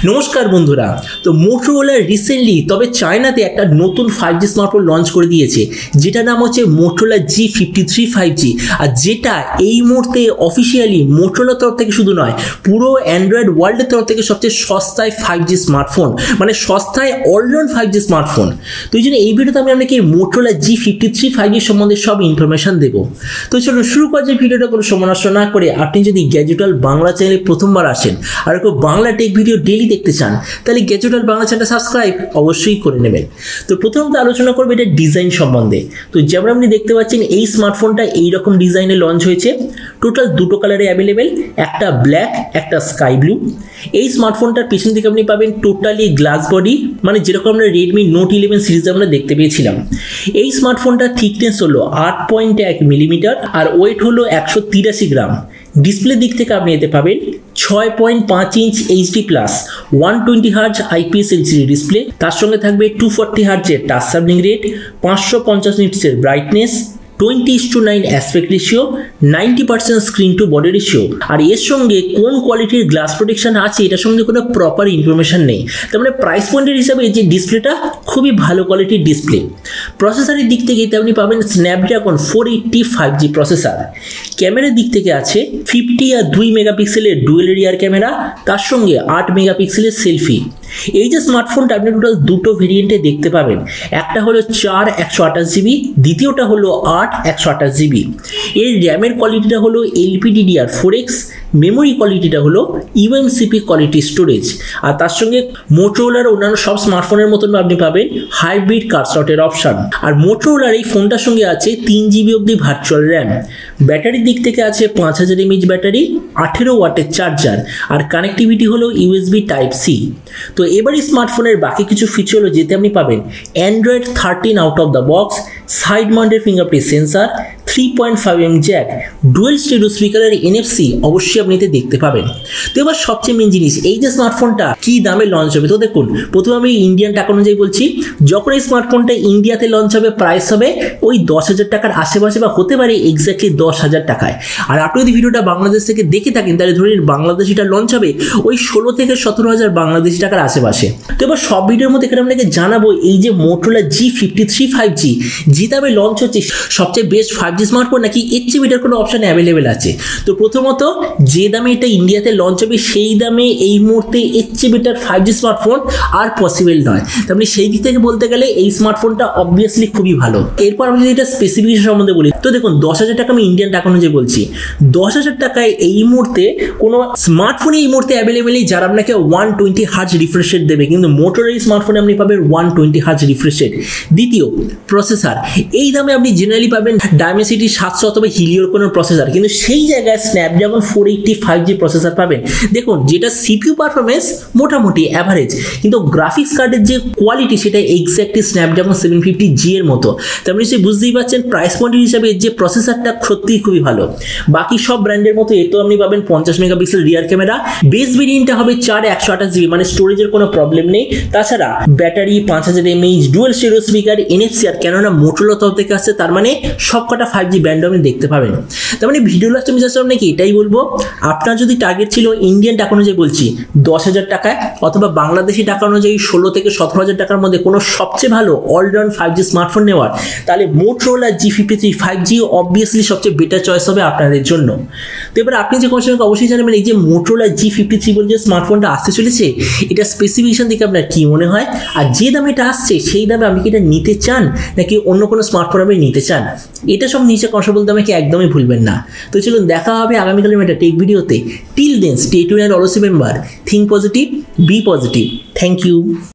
নমস্কার বন্ধুরা। তো মোটোরোলা রিসেন্টলি তবে চায়নাতে একটা নতুন 5G স্মার্টফোন লঞ্চ করে দিয়েছে, যেটা নাম হচ্ছে মোটোরোলা G53 5G। আর যেটা এই মুহূর্তে অফিসিয়ালি মোটোরোলার তরফ থেকে শুধু নয়, পুরো অ্যান্ড্রয়েড ওয়ার্ল্ডের তরফ থেকে সবচেয়ে সস্তায় 5G স্মার্টফোন, মানে সস্তায় অলরাউন্ড 5G স্মার্টফোন। তো এই জন্য এই ভিডিওতে আমি আপনাকে মোটোরোলা G53 5G সম্বন্ধে সব ইনফরমেশন দেবো। তো চলো শুরু করা যায় ভিডিওটা কোনো সময় নষ্ট না করে। আপনি যদি গ্যাজেট ওয়ার্ল্ড বাংলা চ্যানেলে প্রথমবার আসেন আর কেউ বাংলা টেক ভিডিও ডেইলি দেখতে চান, তাহলে গ্যাজেট ওয়ার্ল্ড বাংলা চ্যানেলটা সাবস্ক্রাইব অবশ্যই করে নেবেন। তো প্রথমত আলোচনা করবো এটা ডিজাইন সম্বন্ধে। তো যেমন আপনি দেখতে পাচ্ছেন এই স্মার্টফোনটা এইরকম ডিজাইনে লঞ্চ হয়েছে। টোটাল দুটো কালারে অ্যাভেলেবেল, একটা ব্ল্যাক একটা স্কাই ব্লু। এই স্মার্টফোনটার পিছন দিকে আপনি পাবেন টোটালি গ্লাস বডি, মানে যেরকম আমরা রেডমি নোট 11 সিরিজে আমরা দেখতে পেয়েছিলাম। এই স্মার্টফোনটার থিকনেস হলো 8.1 মিলিমিটার আর ওয়েট হলো 183 গ্রাম। ডিসপ্লে দিক থেকে আপনি এতে পাবেন 6.5 inch HD plus 120 hertz IPS LCD display. তার সঙ্গে থাকবে 240 হার্জের টাচ সাবলিং রেট, 550 নিটসের brightness, 20:9 aspect ratio, 90% screen to body ratio. আর এর সঙ্গে কোন কোয়ালিটির গ্লাস প্রোটেকশন আছে এটার সঙ্গে কোনো প্রপার ইনফরমেশন নেই। তার মানে প্রাইস পয়েন্টের হিসাবে যে ডিসপ্লেটা খুবই ভালো কোয়ালিটির ডিসপ্লে। প্রসেসরের দিক থেকে এতে আপনি পাবেন স্ন্যাপড্রাগন 480 5G প্রসেসর। ক্যামেরার দিক থেকে আছে 50 আর 2 মেগাপিক্সেলের ডুয়েল রিয়ার ক্যামেরা, তার সঙ্গে 8 মেগাপিক্সেলের সেলফি। এই যে স্মার্টফোনটা আপনি টোটাল দুটো ভেরিয়েন্টে দেখতে পাবেন, একটা হলো 4 128GB, দ্বিতীয়টা হলো 8 128GB। এর র্যামের কোয়ালিটিটা হলো LPDDR4X, মেমোরি কোয়ালিটিটা হলো UMCP কোয়ালিটি স্টোরেজ। আর তার সঙ্গে মোটোরোলার অন্যান্য সব স্মার্টফোনের মতন আপনি পাবেন হাইব্রিড কার্ড স্লটের অপশন। আর মোটোরোলার এই ফোনটার সঙ্গে আছে 3GB অবধি ভার্চুয়াল র্যাম। ব্যাটারির দিক থেকে আছে 5000 mAh ব্যাটারি, 18 ওয়াটের চার্জার, আর কানেক্টিভিটি হলো USB Type-C। তো এবার এই স্মার্টফোনের বাকি কিছু ফিচার হলো যেতে আপনি পাবেন Android 13 out of the box, side mounted fingerprint sensor, 3.5mm jack, dual stereo স্পিকারের NFC অবশ্যই আপনি এতে দেখতে পাবেন। তো এবার সবচেয়ে মেন জিনিস, এই যে স্মার্টফোনটা কি দামে লঞ্চ হবে। তো দেখুন, প্রথমে আমি ইন্ডিয়ান টাকা অনুযায়ী বলছি। যখন এই স্মার্টফোনটা ইন্ডিয়াতে লঞ্চ হবে প্রাইস হবে ওই 10,000 টাকার আশেপাশে, বা হতে পারে এক্স্যাক্টলি 10,000 টাকায়। আর আপনি যদি ভিডিওটা বাংলাদেশ থেকে দেখে থাকেন তাহলে ধরুন বাংলাদেশিটা লঞ্চ হবে ওই 16 থেকে 17,000 বাংলাদেশি টাকার আশেপাশে। তো এবার সব ভিডিওর মধ্যে এখানে আপনাকে জানাবো এই যে মোটোরোলা G53 5G যে দামে লঞ্চ হচ্ছে সবচেয়ে বেস্ট 5G স্মার্টফোন নাকি এর চেয়ে বেটার কোনো অপশন অ্যাভেলেবেল আছে। তো প্রথমত যে দামে এটা ইন্ডিয়াতে লঞ্চ হবে সেই দামে এই মুহূর্তে এর চেয়ে বেটার 5G স্মার্টফোন আর পসিবল নয়। তারপরে সেই দিক থেকে বলতে গেলে এই স্মার্টফোনটা অবভিয়াসলি খুবই ভালো। এরপর আমি যদি এটা স্পেসিফিকেশন সম্বন্ধে বলি, তো দেখুন 10,000 টাকা আমি ইন্ডিয়ান টাকা অনুযায়ী বলছি। 10,000 টাকায় এই মুহূর্তে কোনো স্মার্টফোনে এই মুহূর্তে অ্যাভেলেবেলই যারা আপনাকে 120 হার্জ রিফ্রেশ রেট দেবে, কিন্তু মোটোরোলা স্মার্টফোনে আপনি পাবেন 120 হার্জ রিফ্রেশ রেট। দ্বিতীয়, প্রসেসর এই দামে আপনি জেনারেলি পাবেন ডায়মেন্সিটি 700 অথবা হিলিওর কোনো প্রসেসর, কিন্তু সেই জায়গায় স্ন্যাপড্রাগন 480 5G প্রসেসর পাবেন। দেখুন যেটা CPU পারফরমেন্স মোটামুটি অ্যাভারেজ, কিন্তু গ্রাফিক্স কার্ডের যে কোয়ালিটি সেটা এক্স্যাক্টলি স্ন্যাপড্রাগন 750G এর মতো। তার মানে সে বুঝতেই পারছেন প্রাইস পয়েন্ট হিসাবে যে প্রসেসরটা সত্যিই খুবই ভালো। বাকি সব ব্র্যান্ডের মতো এতেও আপনি পাবেন 50 মেগাপিক্সেল রিয়ার ক্যামেরা। বেস ভেরিয়েন্টটা হবে 4 128GB, মানে স্টোরেজের কোনো প্রবলেম নেই। তাছাড়া battery 5000 mAh, dual stereo speaker, NFC। আর কেননা মোটোরোলা তরফ থেকে আসছে তার মানে সবকটা 5G ব্র্যান্ড আপনি দেখতে পাবেন। তার মানে ভিডিও লাস্টে আমি জাস্ট আপনাকে এটাই বলবো, আপনার যদি টার্গেট ছিল ইন্ডিয়ান টাকা অনুযায়ী বলছি 10,000 টাকায় অথবা বাংলাদেশি টাকা অনুযায়ী 16 থেকে 17,000 টাকার মধ্যে কোনো সবচেয়ে ভালো অলরাউন্ড 5G স্মার্টফোন নেওয়ার, তাহলে মোটোরোলা G53 5G অবভিয়াসলি সবচেয়ে বেটার চয়েস হবে আপনাদের জন্য। তো এবার আপনি যে কোশ্চেনকে অবশ্যই জানাবেন এই যে মোটোরোলা G53 বলে যে স্মার্টফোনটা আসতে চলেছে এটা স্পেসিফিকেশন থেকে আপনার কি মনে হয়, আর যে দামে এটা আসছে সেই দামে আপনি কি এটা নিতে চান নাকি অন্য কোনো স্মার্টফোন আপনি নিতে চান, এটা সব নিচে কমেন্ট বলতে আমাকে একদমই ভুলবেন না। তো চলুন দেখা হবে আগামীকালের একটা টেক ভিডিওতে। Till then stay tuned and always remember, think positive, be positive. Thank you.